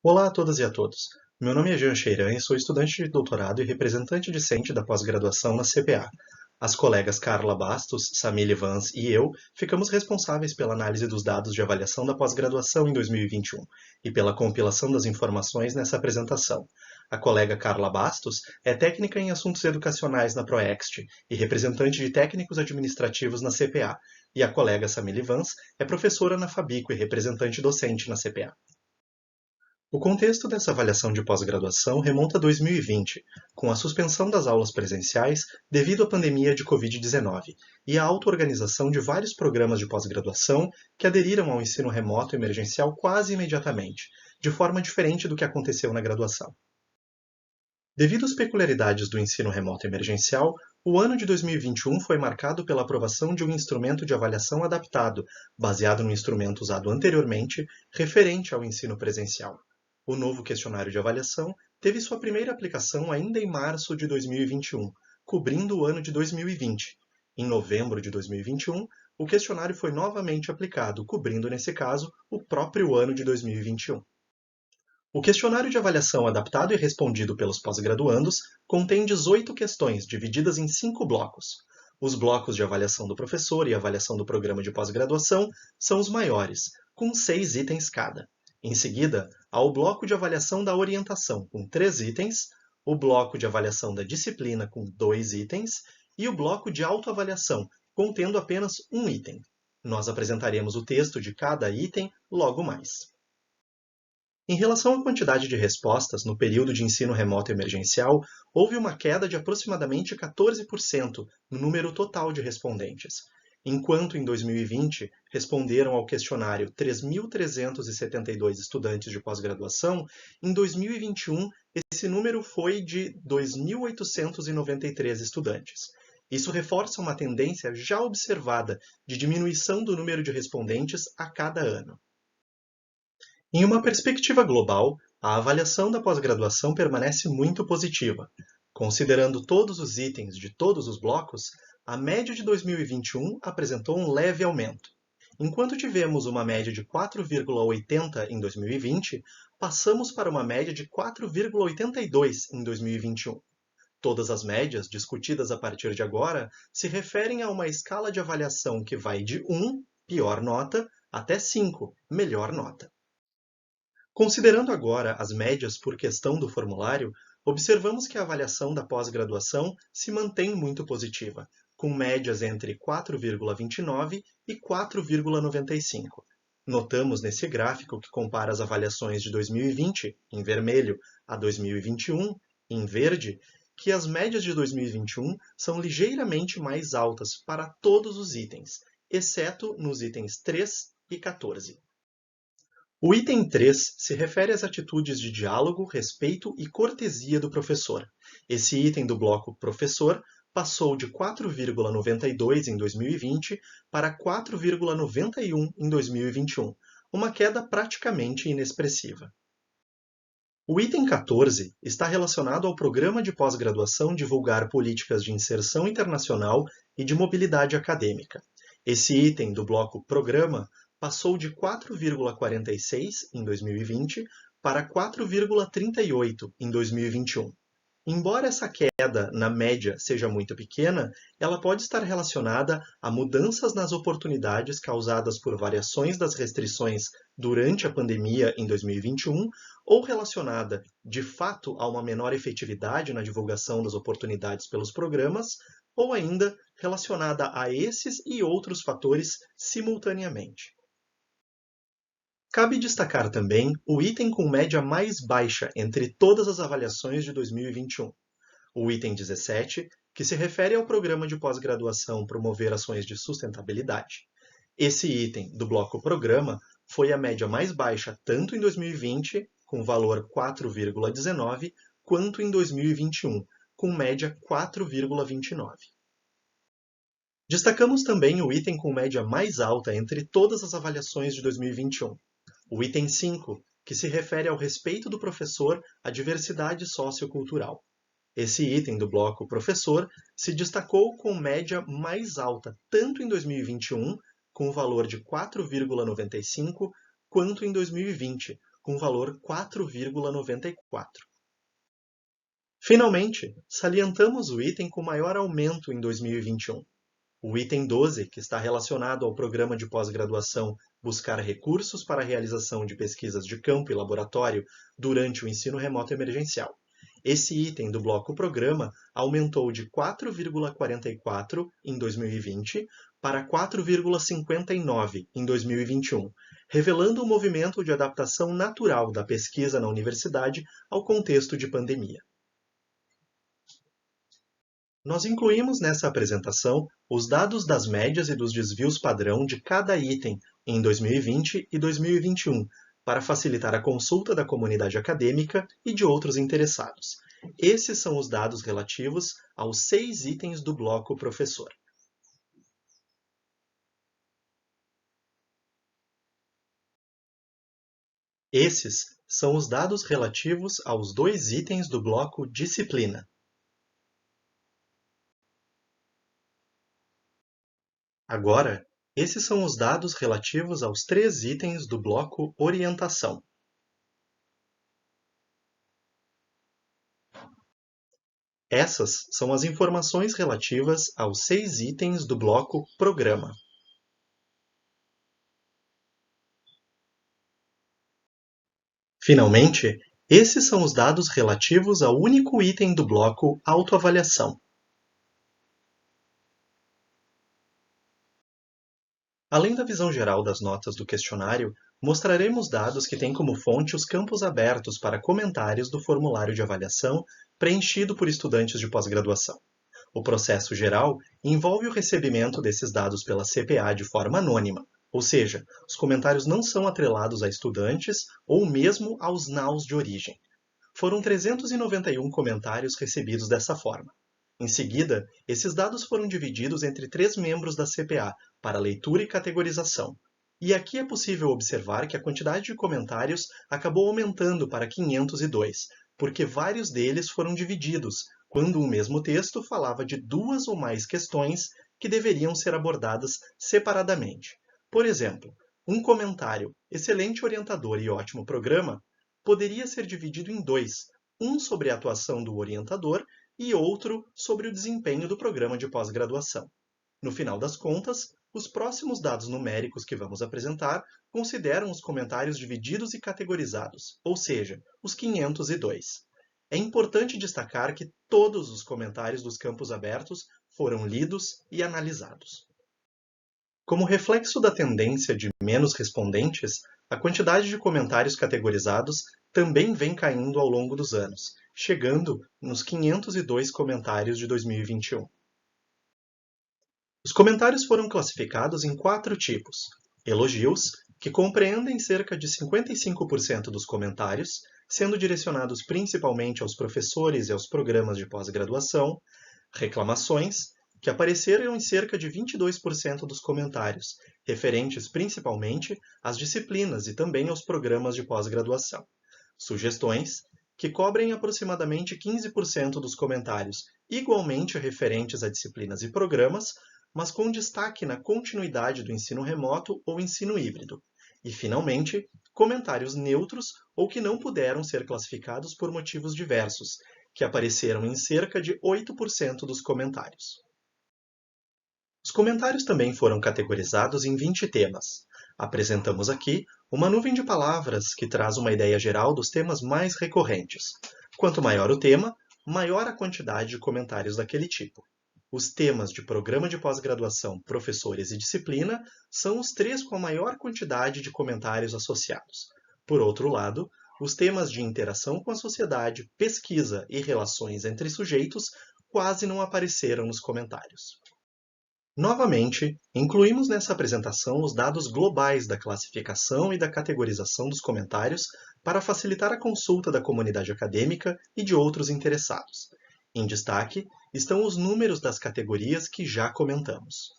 Olá a todas e a todos. Meu nome é Jean Cheiran e sou estudante de doutorado e representante discente da pós-graduação na CPA. As colegas Carla Bastos, Samile Vans e eu ficamos responsáveis pela análise dos dados de avaliação da pós-graduação em 2021 e pela compilação das informações nessa apresentação. A colega Carla Bastos é técnica em assuntos educacionais na Proext e representante de técnicos administrativos na CPA, e a colega Samile Vans é professora na Fabico e representante docente na CPA. O contexto dessa avaliação de pós-graduação remonta a 2020, com a suspensão das aulas presenciais devido à pandemia de Covid-19 e a auto-organização de vários programas de pós-graduação que aderiram ao ensino remoto emergencial quase imediatamente, de forma diferente do que aconteceu na graduação. Devido às peculiaridades do ensino remoto emergencial, o ano de 2021 foi marcado pela aprovação de um instrumento de avaliação adaptado, baseado no instrumento usado anteriormente, referente ao ensino presencial. O novo questionário de avaliação teve sua primeira aplicação ainda em março de 2021, cobrindo o ano de 2020. Em novembro de 2021, o questionário foi novamente aplicado, cobrindo, nesse caso, o próprio ano de 2021. O questionário de avaliação adaptado e respondido pelos pós-graduandos contém 18 questões, divididas em 5 blocos. Os blocos de avaliação do professor e avaliação do programa de pós-graduação são os maiores, com 6 itens cada. Em seguida, há o bloco de avaliação da orientação, com 3 itens, o bloco de avaliação da disciplina, com 2 itens, e o bloco de autoavaliação, contendo apenas um item. Nós apresentaremos o texto de cada item logo mais. Em relação à quantidade de respostas no período de ensino remoto emergencial, houve uma queda de aproximadamente 14% no número total de respondentes. Enquanto em 2020 responderam ao questionário 3.372 estudantes de pós-graduação, em 2021 esse número foi de 2.893 estudantes. Isso reforça uma tendência já observada de diminuição do número de respondentes a cada ano. Em uma perspectiva global, a avaliação da pós-graduação permanece muito positiva. Considerando todos os itens de todos os blocos, a média de 2021 apresentou um leve aumento. Enquanto tivemos uma média de 4,80 em 2020, passamos para uma média de 4,82 em 2021. Todas as médias discutidas a partir de agora se referem a uma escala de avaliação que vai de 1, pior nota, até 5, melhor nota. Considerando agora as médias por questão do formulário, observamos que a avaliação da pós-graduação se mantém muito positiva, com médias entre 4,29 e 4,95. Notamos nesse gráfico que compara as avaliações de 2020, em vermelho, a 2021, em verde, que as médias de 2021 são ligeiramente mais altas para todos os itens, exceto nos itens 3 e 14. O item 3 se refere às atitudes de diálogo, respeito e cortesia do professor. Esse item do bloco professor passou de 4,92 em 2020 para 4,91 em 2021, uma queda praticamente inexpressiva. O item 14 está relacionado ao programa de pós-graduação divulgar políticas de inserção internacional e de mobilidade acadêmica. Esse item do bloco Programa passou de 4,46 em 2020 para 4,38 em 2021. Embora essa queda na média seja muito pequena, ela pode estar relacionada a mudanças nas oportunidades causadas por variações das restrições durante a pandemia em 2021 ou relacionada, de fato, a uma menor efetividade na divulgação das oportunidades pelos programas, ou ainda relacionada a esses e outros fatores simultaneamente. Cabe destacar também o item com média mais baixa entre todas as avaliações de 2021, o item 17, que se refere ao programa de pós-graduação Promover Ações de Sustentabilidade. Esse item do bloco Programa foi a média mais baixa tanto em 2020, com valor 4,19, quanto em 2021, com média 4,29. Destacamos também o item com média mais alta entre todas as avaliações de 2021, o item 5, que se refere ao respeito do professor à diversidade sociocultural. Esse item do bloco Professor se destacou com média mais alta tanto em 2021, com o valor de 4,95, quanto em 2020, com valor 4,94. Finalmente, salientamos o item com maior aumento em 2021. O item 12, que está relacionado ao programa de pós-graduação Buscar recursos para a realização de pesquisas de campo e laboratório durante o ensino remoto emergencial. Esse item do bloco Programa aumentou de 4,44 em 2020 para 4,59 em 2021, revelando o movimento de adaptação natural da pesquisa na universidade ao contexto de pandemia. Nós incluímos nessa apresentação os dados das médias e dos desvios padrão de cada item em 2020 e 2021, para facilitar a consulta da comunidade acadêmica e de outros interessados. Esses são os dados relativos aos 6 itens do bloco Professor. Esses são os dados relativos aos 2 itens do bloco Disciplina. Agora, esses são os dados relativos aos 3 itens do bloco Orientação. Essas são as informações relativas aos 6 itens do bloco Programa. Finalmente, esses são os dados relativos ao único item do bloco Autoavaliação. Além da visão geral das notas do questionário, mostraremos dados que têm como fonte os campos abertos para comentários do formulário de avaliação preenchido por estudantes de pós-graduação. O processo geral envolve o recebimento desses dados pela CPA de forma anônima, ou seja, os comentários não são atrelados a estudantes ou mesmo aos NAUs de origem. Foram 391 comentários recebidos dessa forma. Em seguida, esses dados foram divididos entre 3 membros da CPA para leitura e categorização. E aqui é possível observar que a quantidade de comentários acabou aumentando para 502, porque vários deles foram divididos, quando o mesmo texto falava de 2 ou mais questões que deveriam ser abordadas separadamente. Por exemplo, um comentário "excelente orientador e ótimo programa" poderia ser dividido em 2, um sobre a atuação do orientador e outro sobre o desempenho do programa de pós-graduação. No final das contas, os próximos dados numéricos que vamos apresentar consideram os comentários divididos e categorizados, ou seja, os 502. É importante destacar que todos os comentários dos campos abertos foram lidos e analisados. Como reflexo da tendência de menos respondentes, a quantidade de comentários categorizados também vem caindo ao longo dos anos, chegando nos 502 comentários de 2021. Os comentários foram classificados em 4 tipos: elogios, que compreendem cerca de 55% dos comentários, sendo direcionados principalmente aos professores e aos programas de pós-graduação; reclamações, que apareceram em cerca de 22% dos comentários, referentes principalmente às disciplinas e também aos programas de pós-graduação; sugestões, que cobrem aproximadamente 15% dos comentários, igualmente referentes a disciplinas e programas, mas com destaque na continuidade do ensino remoto ou ensino híbrido; e, finalmente, comentários neutros ou que não puderam ser classificados por motivos diversos, que apareceram em cerca de 8% dos comentários. Os comentários também foram categorizados em 20 temas. Apresentamos aqui uma nuvem de palavras que traz uma ideia geral dos temas mais recorrentes. Quanto maior o tema, maior a quantidade de comentários daquele tipo. Os temas de programa de pós-graduação, professores e disciplina são os 3 com a maior quantidade de comentários associados. Por outro lado, os temas de interação com a sociedade, pesquisa e relações entre sujeitos quase não apareceram nos comentários. Novamente, incluímos nessa apresentação os dados globais da classificação e da categorização dos comentários para facilitar a consulta da comunidade acadêmica e de outros interessados. Em destaque estão os números das categorias que já comentamos.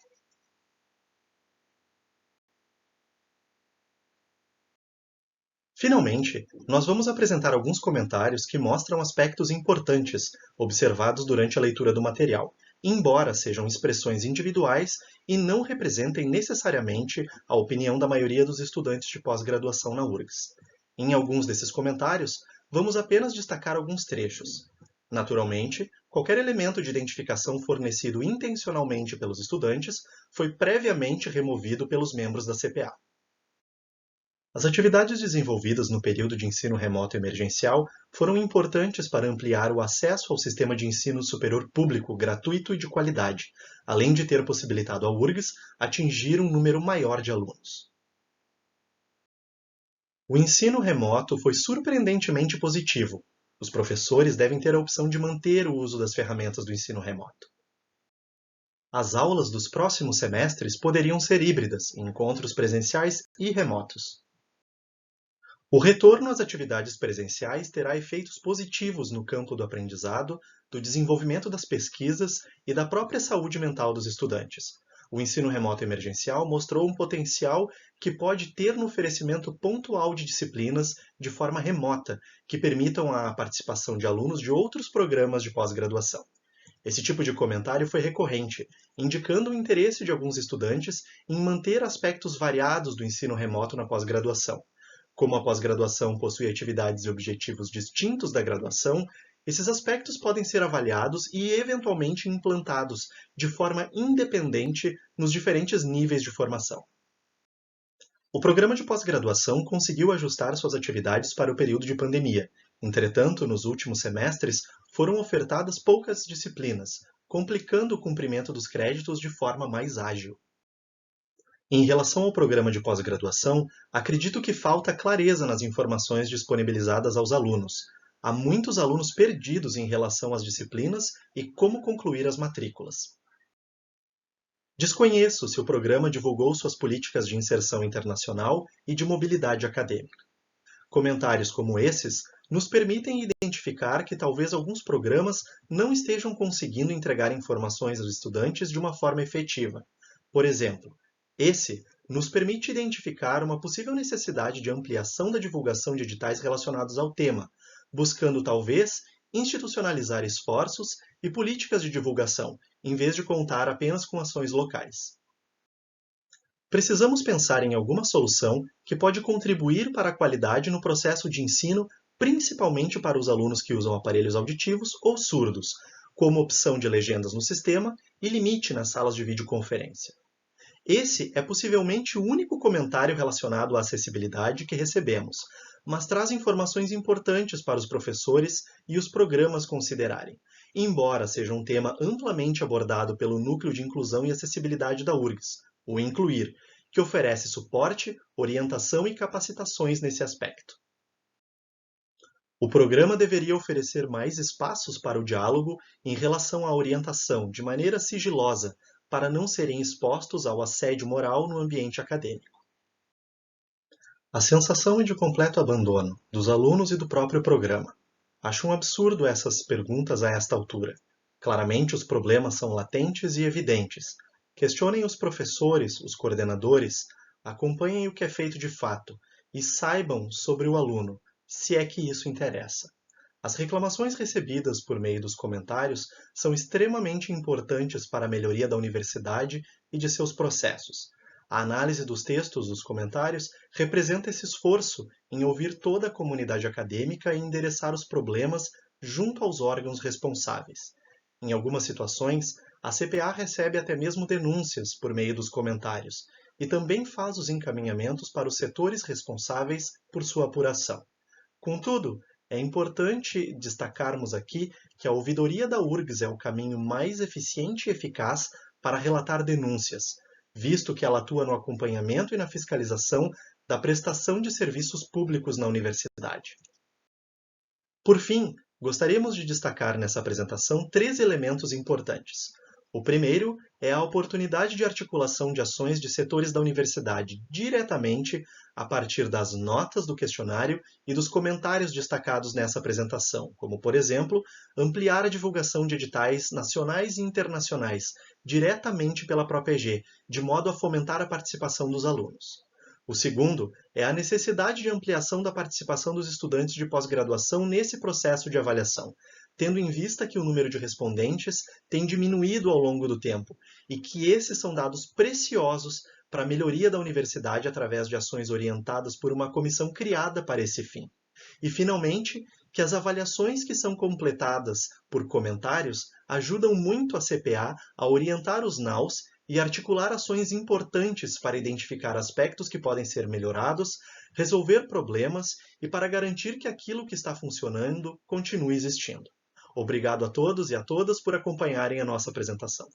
Finalmente, nós vamos apresentar alguns comentários que mostram aspectos importantes observados durante a leitura do material, embora sejam expressões individuais e não representem necessariamente a opinião da maioria dos estudantes de pós-graduação na URGS. Em alguns desses comentários, vamos apenas destacar alguns trechos. Naturalmente, qualquer elemento de identificação fornecido intencionalmente pelos estudantes foi previamente removido pelos membros da CPA. As atividades desenvolvidas no período de ensino remoto emergencial foram importantes para ampliar o acesso ao sistema de ensino superior público gratuito e de qualidade, além de ter possibilitado à URGS atingir um número maior de alunos. O ensino remoto foi surpreendentemente positivo. Os professores devem ter a opção de manter o uso das ferramentas do ensino remoto. As aulas dos próximos semestres poderiam ser híbridas, em encontros presenciais e remotos. O retorno às atividades presenciais terá efeitos positivos no campo do aprendizado, do desenvolvimento das pesquisas e da própria saúde mental dos estudantes. O ensino remoto emergencial mostrou um potencial que pode ter no oferecimento pontual de disciplinas de forma remota, que permitam a participação de alunos de outros programas de pós-graduação. Esse tipo de comentário foi recorrente, indicando o interesse de alguns estudantes em manter aspectos variados do ensino remoto na pós-graduação. Como a pós-graduação possui atividades e objetivos distintos da graduação, esses aspectos podem ser avaliados e eventualmente implantados de forma independente nos diferentes níveis de formação. O programa de pós-graduação conseguiu ajustar suas atividades para o período de pandemia. Entretanto, nos últimos semestres, foram ofertadas poucas disciplinas, complicando o cumprimento dos créditos de forma mais ágil. Em relação ao programa de pós-graduação, acredito que falta clareza nas informações disponibilizadas aos alunos. Há muitos alunos perdidos em relação às disciplinas e como concluir as matrículas. Desconheço se o programa divulgou suas políticas de inserção internacional e de mobilidade acadêmica. Comentários como esses nos permitem identificar que talvez alguns programas não estejam conseguindo entregar informações aos estudantes de uma forma efetiva. Por exemplo, esse nos permite identificar uma possível necessidade de ampliação da divulgação de editais relacionados ao tema, buscando talvez institucionalizar esforços e políticas de divulgação, em vez de contar apenas com ações locais. Precisamos pensar em alguma solução que pode contribuir para a qualidade no processo de ensino, principalmente para os alunos que usam aparelhos auditivos ou surdos, como opção de legendas no sistema e limite nas salas de videoconferência. Esse é possivelmente o único comentário relacionado à acessibilidade que recebemos, mas traz informações importantes para os professores e os programas considerarem, embora seja um tema amplamente abordado pelo Núcleo de Inclusão e Acessibilidade da URGS, o Incluir, que oferece suporte, orientação e capacitações nesse aspecto. O programa deveria oferecer mais espaços para o diálogo em relação à orientação de maneira sigilosa, para não serem expostos ao assédio moral no ambiente acadêmico. A sensação é de completo abandono dos alunos e do próprio programa. Acho um absurdo essas perguntas a esta altura. Claramente os problemas são latentes e evidentes. Questionem os professores, os coordenadores, acompanhem o que é feito de fato e saibam sobre o aluno, se é que isso interessa. As reclamações recebidas por meio dos comentários são extremamente importantes para a melhoria da universidade e de seus processos. A análise dos textos dos comentários representa esse esforço em ouvir toda a comunidade acadêmica e endereçar os problemas junto aos órgãos responsáveis. Em algumas situações, a CPA recebe até mesmo denúncias por meio dos comentários e também faz os encaminhamentos para os setores responsáveis por sua apuração. Contudo, é importante destacarmos aqui que a ouvidoria da URGS é o caminho mais eficiente e eficaz para relatar denúncias, visto que ela atua no acompanhamento e na fiscalização da prestação de serviços públicos na universidade. Por fim, gostaríamos de destacar nessa apresentação 3 elementos importantes. O primeiro é a oportunidade de articulação de ações de setores da universidade diretamente a partir das notas do questionário e dos comentários destacados nessa apresentação, como, por exemplo, ampliar a divulgação de editais nacionais e internacionais diretamente pela própria EG, de modo a fomentar a participação dos alunos. O segundo é a necessidade de ampliação da participação dos estudantes de pós-graduação nesse processo de avaliação, tendo em vista que o número de respondentes tem diminuído ao longo do tempo e que esses são dados preciosos para a melhoria da universidade através de ações orientadas por uma comissão criada para esse fim. E, finalmente, que as avaliações que são completadas por comentários ajudam muito a CPA a orientar os NAUs e articular ações importantes para identificar aspectos que podem ser melhorados, resolver problemas e para garantir que aquilo que está funcionando continue existindo. Obrigado a todos e a todas por acompanharem a nossa apresentação.